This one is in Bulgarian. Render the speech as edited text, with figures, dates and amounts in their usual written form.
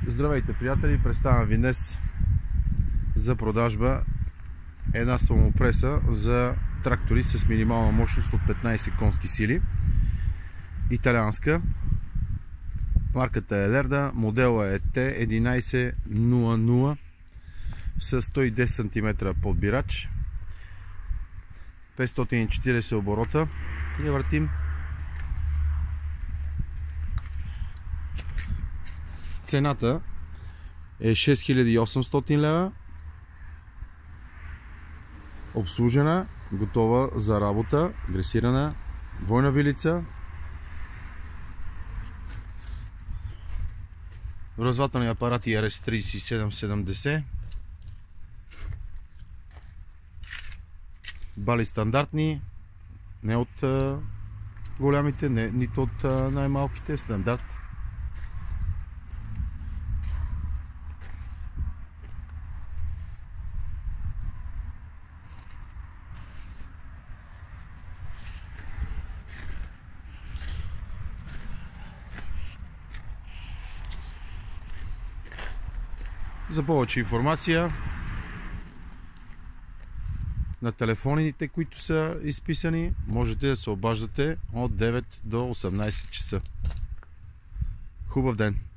Здравейте, приятели! Представям ви днес за продажба една самопреса за трактори с минимална мощност от 15 конски сили. Италианска. Марката е Лерда. Модела е T1100 с 110 см подбирач. 540 оборота. И въртим. Цената е 6800 лева. Обслужена, готова за работа, дресирана, двойна вилица. Връзвателни апарати RS3770. Бали стандартни, не от голямите, нито от най-малките, стандарт. За повече информация на телефоните, които са изписани, можете да се обаждате от 9 до 18 часа. Хубав ден!